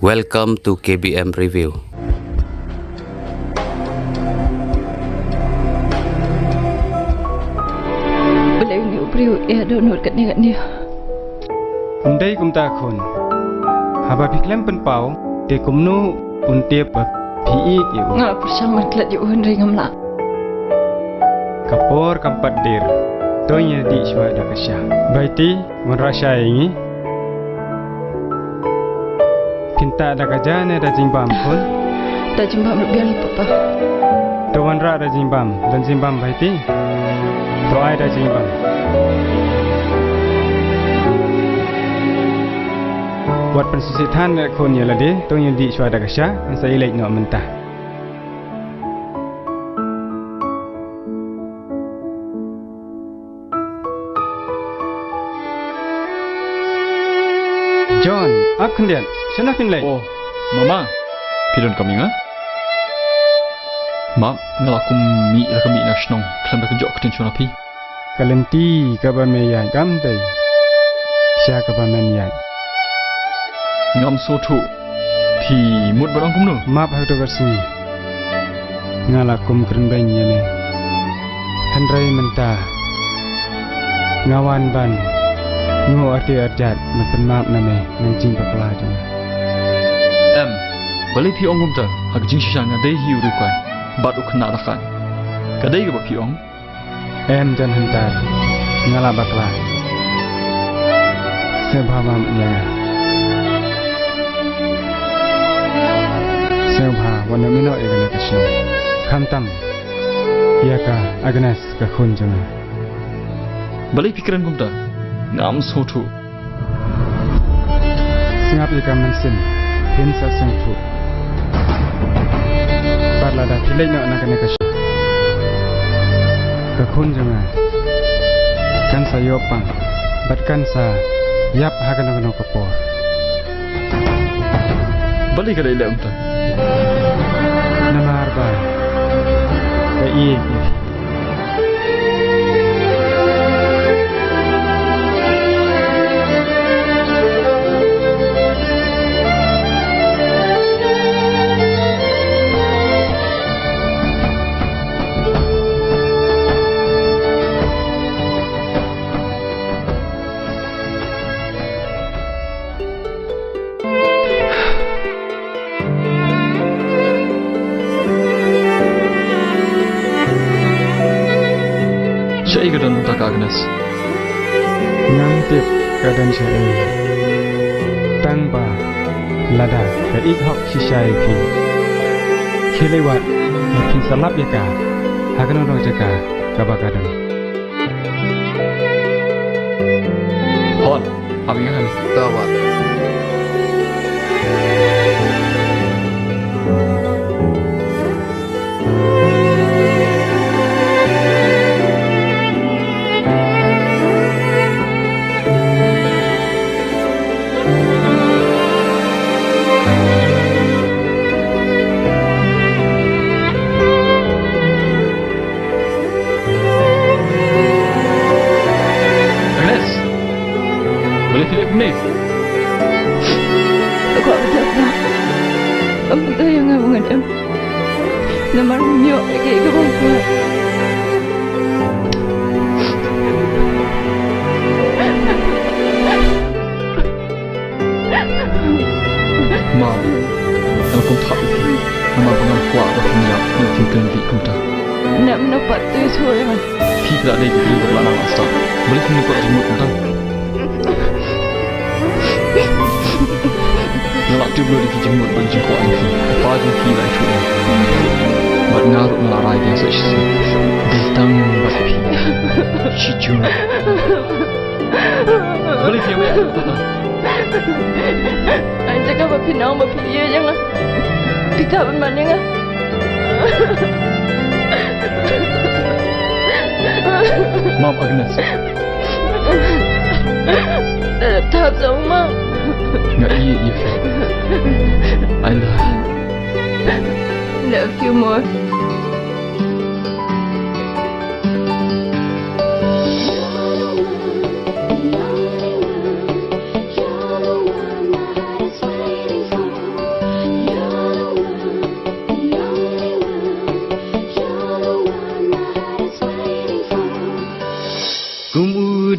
Welcome to KBM Review. Beliau ni beriu ia donor kat ni. Undai kum ta khun haba phiklem pen pau te kumnu untiep ba phi ki Ngap sama klat yu hendai ngamla. kapor kampat dir tonya di shwa da kasha baiti mun rasha ingi pinta da kajane da jimbam khun Tak jumpa berbiali papa. tawan ra da jimbam dan jimbam baiti to ai da jimbam buat pensisitan khun ya lade tonya di shwa da kasha sai lek no mentah John, aku kendian. Sana pinlay. Oh, mama. Pilon kami ngah? Mak, ngelakum mi lah kami nak senang. Kelam dah kejok ketension api. Kalenti kabar meyai gamdai. Sia kabar menyai. Ngam sotu. Ti mut barang kum no. Map hak dogar sini. Ngalakum kerendai nyame. Hendrai mentah. Ngawan ban. Ngo arti arjat mapen map name nang jing pakla jang. Balik pi ong kum ta. Hak jing shisha ngadai hiu rikwai. Bat ukna rakan. Kadai ke pi ong? Jan hentar. Ngala bakla. Sebhamam nyanga. Sebha wana mino egane kasno. Khamtam. Yaka Agnes ka khun jang. Balik pikiran kum ta. Ngam sotu. Singap ika mansin. Hinsa sengtu. Parlada pilai no nakane kasno. Ka khun jang. Kan sa yopang. Bat kan sa yap hagano kapor. Balik kadai lem ta. Namar ba. Ka iye. Syai kedan tak Agnes. Ngantip kedan syai. Tang ba lada ka ik hok shisai pi. Khilewat pin salap yaka. Hagano no jaka kabakadan. Hon, abi ngah. Tawa. Agnes. Boleh pilih ni. Aku ada apa? Kamu tahu yang ngam ngadam. Namar nyok lagi ke bangku. Ma, kalau kum tak pi, nama pengam kuat atau niat nak tinggal di kum tak. Nak mendapat tu semua. Pi tak ada di belakang asta. Boleh kena kuat jemut kum tak. Ngelak tu boleh dijemut boleh jengkau ni. Apa je pi lah itu. Mat ngarut melarai dia sesuatu. Datang bat pi. Cicu. Boleh dia buat apa? Anjak apa pinang berpilih jangan. Kita bermana ngah. Maaf Agnes. Tak sama. Nggak iya. I love you. Love you more.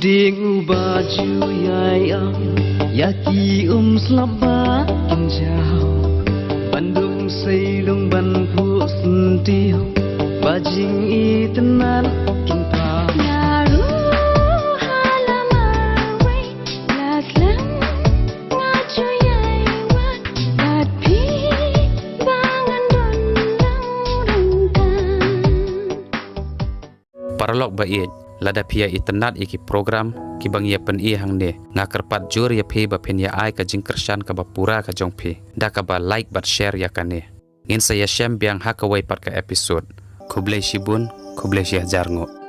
ding baju yayam yaki slaba kinjau Bandung seilung ban pu sentiu bajing itenan kimpa Naru halamawe laslam ngacu yaiwan tapi bangan donang rengkan Paralog bait lada pia itenat iki program ki bang ya pen i hang ne ngakerpat jur ya phi ba pen ya ai ka jingkersan ka bapura ka jong phi da ka ba like bat share ya kane in saya shem biang hakawai pat ka episode kublai shibun kublai shih jarngo